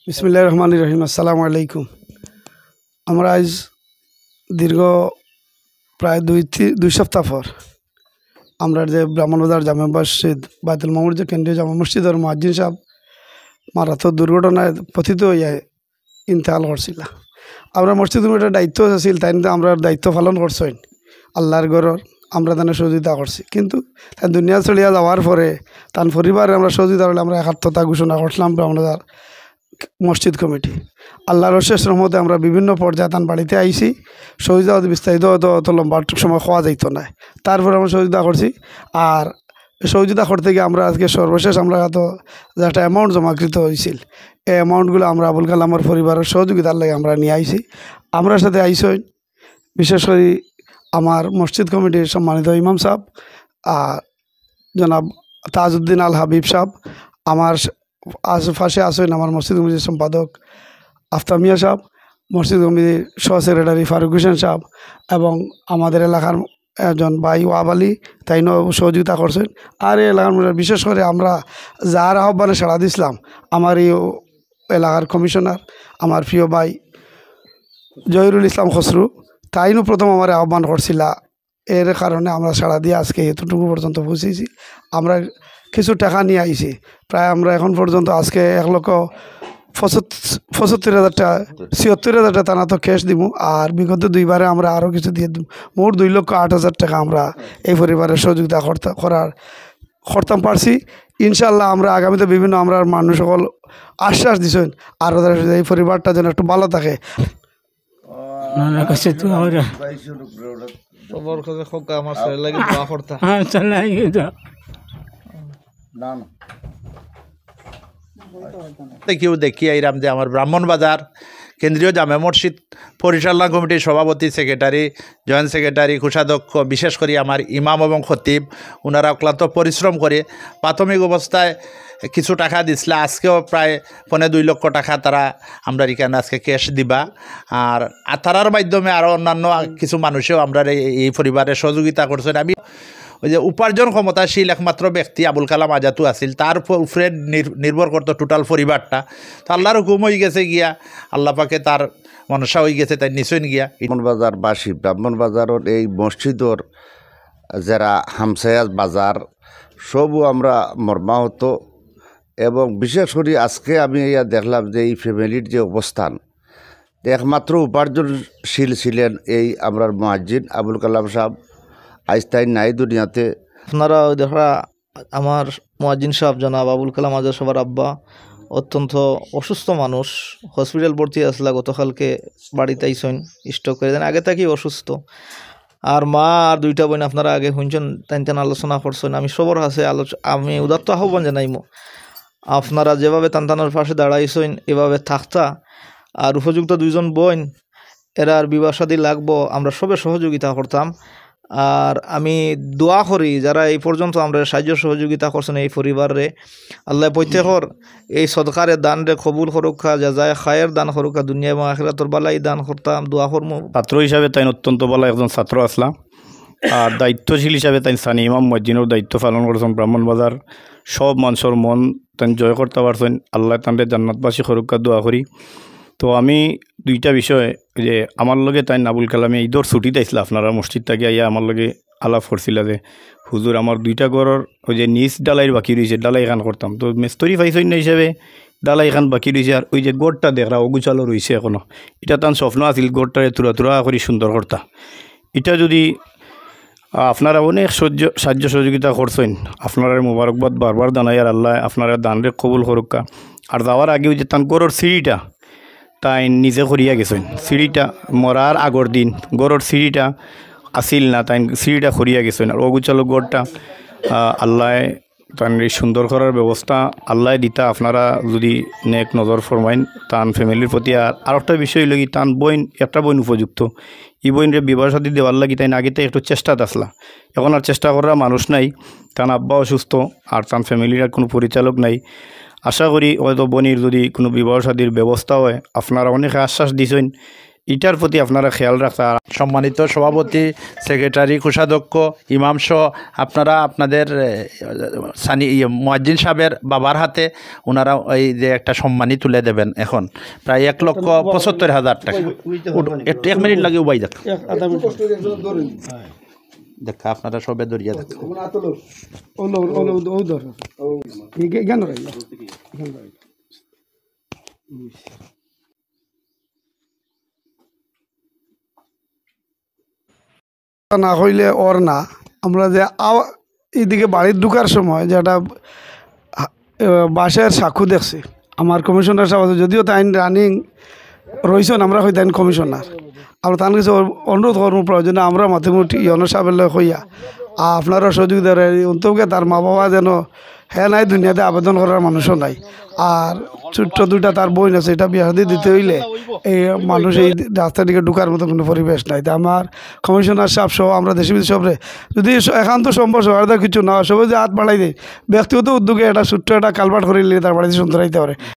বিসমিল্লাহির রহমানির রহিম। আসসালামু আলাইকুম। আমরা আজ দীর্ঘ প্রায় দুই সপ্তাহ পর আমরা যে ব্রাহ্মণবাজার জামে মসজিদ বাইতুল মামুর যে কেন্দ্রীয় জামে মসজিদের মুয়াজ্জিন সাহেব মারাত্মক দুর্ঘটনায় পতিত হইয়া ইন্তেকাল করছিল। আমরা মসজিদ কমিটির দায়িত্ব আছিল, তাই আমরা দায়িত্ব পালন করছেন আল্লাহর ঘরের, আমরা তাদের সহযোগিতা করছি। কিন্তু তাই দুনিয়া চলিয়া যাওয়ার পরে তার পরিবারে আমরা সহযোগিতা করলে আমরা একাত্মতা ঘোষণা করছিলাম ব্রাহ্মণবাজার মসজিদ কমিটি। আল্লাহর অশেষ রহমতে আমরা বিভিন্ন পর্যায়ে তার বাড়িতে আইছি। সহযোগিতা বিস্তারিত অত লম্বা সময় খাওয়া যাইত না, তারপরে আমরা সহযোগিতা করছি। আর সহযোগিতা করতে গিয়ে আমরা আজকে সর্বশেষ আমরা তো যে একটা অ্যামাউন্ট জমাকৃত হয়েছিল, এই অ্যামাউন্টগুলো আমরা আবুল কালামের পরিবারের সহযোগিতার লাগে আমরা নিয়ে আইছি। আমরা সাথে আইসই বিশেষ করে আমার মসজিদ কমিটির সম্মানিত ইমাম সাহেব জনাব তাজউদ্দিন আল হাবিব সাহেব, আমার আশেপাশে আসেন আমার মসজিদ কমিটির সম্পাদক আফতাব মিয়া সাহেব, মসজিদ কমিটির সহ সেক্রেটারি ফারুক হোসেন সাহেব এবং আমাদের এলাকার একজন ভাই ওয়াব আলী, তাইনও সহযোগিতা করছেন। আর এই এলাকার বিশেষ করে আমরা যার আহ্বানে সাড়া দিছিলাম, আমার এই এলাকার কমিশনার আমার প্রিয় ভাই জহিরুল ইসলাম খসরু, তাইনও প্রথম আমার আহ্বান করছিল। এর কারণে আমরা সাড়া দিয়ে আজকে এতটুকু পর্যন্ত পৌঁছেছি। আমরা কিছু টাকা নিয়ে আইছি, প্রায় আমরা এখন পর্যন্ত আজকে 1,75,000 টাকা 76,000 টাকা টানা তো ক্যাশ দিব। আর বিগত দুইবারে আমরা আরও কিছু দিয়ে দিব, মোট 2,08,000 টাকা আমরা এই পরিবারের সহযোগিতা করতাম পারছি। ইনশাল্লাহ আমরা আগামীতে বিভিন্ন আমরা মানুষ সকল আশ্বাস দিচ্ছেন আরও এই পরিবারটা যেন একটু ভালো থাকে। কেউ দেখি আইরাম যে আমার ব্রাহ্মণবাজার কেন্দ্রীয় জামে মসজিদ পরিচালনা কমিটির সভাপতি, সেক্রেটারি, জয়েন্ট সেক্রেটারি, কোষাধ্যক্ষ, বিশেষ করে আমার ইমাম এবং খতিব, ওনারা অক্লান্ত পরিশ্রম করে প্রাথমিক অবস্থায় কিছু টাকা দিছিল। আজকেও প্রায় 2.5 লক্ষ টাকা তারা আমরা এখানে আজকে ক্যাশ দিবা। আর তারার মাধ্যমে আরও অন্যান্য কিছু মানুষেও আমরা এই পরিবারের সহযোগিতা করছেন। আমি ওই যে উপার্জন ক্ষমতাশীল একমাত্র ব্যক্তি আবুল কালাম আজাদও আছিল, তার উপরে নির্ভর করতো টোটাল পরিবারটা। তো আল্লাহর হুকুম হয়ে গেছে গিয়া, আল্লাহ পাকে তার মনসা হয়ে গেছে, তাই নিশ্চয় গিয়া ব্রাহ্মণবাজারবাসী, ব্রাহ্মণবাজারের এই মসজিদর যারা হামসায়াজ বাজার সবও আমরা মর্মাহত। এবং বিশেষ করে আজকে আমি ইয়া দেখলাম যে এই ফ্যামিলির যে অবস্থান, একমাত্র উপার্জনশীল ছিলেন এই আমরা মুয়াজ্জিন আবুল কালাম সাহেব, আইস্তাইন নাই দুনিয়াতে। আপনারা দেখা আমার মুয়াজ্জিন সাহেব জনাব আবুল কালাম আজাদ সবার আব্বা অত্যন্ত অসুস্থ মানুষ, হসপিটাল ভর্তি আসলা, গতকালকে বাড়িতে আইসেন, স্ট্রোক করে দেন, আগে থেকেই অসুস্থ। আর মা আর 2টা বোন আপনারা আগে শুনছেন, তেন আলোচনা করছেন। আমি সবর কাছে আমি উদাত্ত আহ্বান জানাইমো, আপনারা যেভাবে তান্তানোর পাশে দাঁড়াইছেন এভাবে থাকতা। আর উপযুক্ত 2জন বোন, এরা আর বিবাহ শাদী লাগবো, আমরা সবে সহযোগিতা করতাম। আর আমি দোয়া করি যারা এই পর্যন্ত আমরা সাহায্য সহযোগিতা করছেন এই পরিবারে, আল্লাহ প্রত্যেকর এই সদকারে দান রে কবুল করুকা, যায় খায়ের দান করুকা, দুনিয়া এবং আখিরাতের বালাই দান করতাম, দোয়া করমু। ছাত্র হিসাবে তাই অত্যন্ত ভালো একজন ছাত্র আসলাম। আর দায়িত্বশীল হিসাবে তাই স্থানীয় ইমাম মুয়াজ্জিনের দায়িত্ব পালন করেছেন। ব্রাহ্মণবাজার সব মানুষের মন তাই জয় করতে পারছেন, আল্লাহ তাদের জান্নাতবাসী করুকা দোয়া করি। তো আমি 2টা বিষয়, যে আমার লগে তাই আবুল কালামে ঈদর ছুটিতে আসছিল, আপনারা মসজিদ থেকে আইয়া আমার লগে আলাপ করছিল যে হুজুর আমার 2টা ঘরের ওই যে নিচ ডালাই বাকি রয়েছে, ডালাই এখান করতাম। তো মেস্তরি পাইছেন না হিসাবে ডালাই এখান বাকি রয়েছে। আর ওই যে গড়টা দেখরা অগুচালো রয়েছে এখনও, এটা তার স্বপ্ন আছিল গড়টারে তুরা করে সুন্দর করতা। এটা যদি আপনারা অনেক সাহায্য সহযোগিতা করছেন, আপনারা মোবারকবাদ বারবার জানাই। আর আল্লাহ আপনারা দানরে কবুল করুকা। আর যাওয়ার আগে ওই যে তার গড়ের সিঁড়িটা তাই নিজে করিয়া গেছেন, সিঁড়িটা মরার আগর দিন গড়ের সিঁড়িটা আসিল না, তাই সিঁড়িটা করিয়া গেছেন। আর অগুচালো গড়টা আল্লাহ তান সুন্দর করার ব্যবস্থা আল্লাহ দিতা। আপনারা যদি নেক নজর ফরমাইন তান ফ্যামিলির প্রতি। আর একটা বিষয় লাগি তান বইন, একটা বইন উপযুক্ত, এই বইনরে বিবাহ সাথী দেওয়ার লাগি তাই আগেতে একটু চেষ্টাত আসলা, এখন আর চেষ্টা করার মানুষ নাই। তান আব্বা অসুস্থ, আর তান ফ্যামিলির আর কোনো পরিচালক নাই। আশা করি হয়তো বনির যদি কোনো বিবাহ সাদীর ব্যবস্থা হয়, আপনারা অনেকে আশ্বাস দিছেন এটার প্রতি আপনারা খেয়াল রাখতে। আর সম্মানিত সভাপতি, সেক্রেটারি, কোষাধ্যক্ষ, ইমাম সহ আপনারা আপনাদের সানি মুয়াজ্জিন সাহেবের বাবার হাতে ওনারা এই যে একটা সম্মানী তুলে দেবেন। এখন প্রায় 1,75,000 টাকা। একটু 1 মিনিট লাগে উবাই দেখ দেখা আপনারা সবে দরিয়া দেখ। না হইলে ওর না, আমরা যে এইদিকে বাড়ির ঢুকার সময় যেটা বাসের সাক্ষু দেখছি আমার কমিশনার সাহেব, যদিও তাই রানিং রয়েছেন, আমরা হই তাই কমিশনার, আমরা তার কাছে অনুরোধ করবো প্রয়োজনে আমরা মাথিমুটি ইয়নো সাহেবের হইয়া আপনারা সহযোগিতার অন্তকে তার মা বাবা যেন হ্যাঁ নাই দুনিয়াতে আবেদন করার মানুষও নাই। আর ছোট্ট দুইটা তার বই আছে, এটা বিয়া দিয়ে দিতে হইলে এই মানুষ এই রাস্তা দিকে ঢুকার মতো কোনো পরিবেশ নাই। তা আমার কমিশনার সাহেব সহ আমরা দেশে বিদেশে সবরে যদি একান্ত সম্ভব সহায়তা কিছু না সবাই যে হাত বাড়াই দেয়, ব্যক্তিগত উদ্যোগে একটা ছোট্ট একটা কালভার্ট করে নিলে তার বাড়িতে সুন্দর হইতে পারে।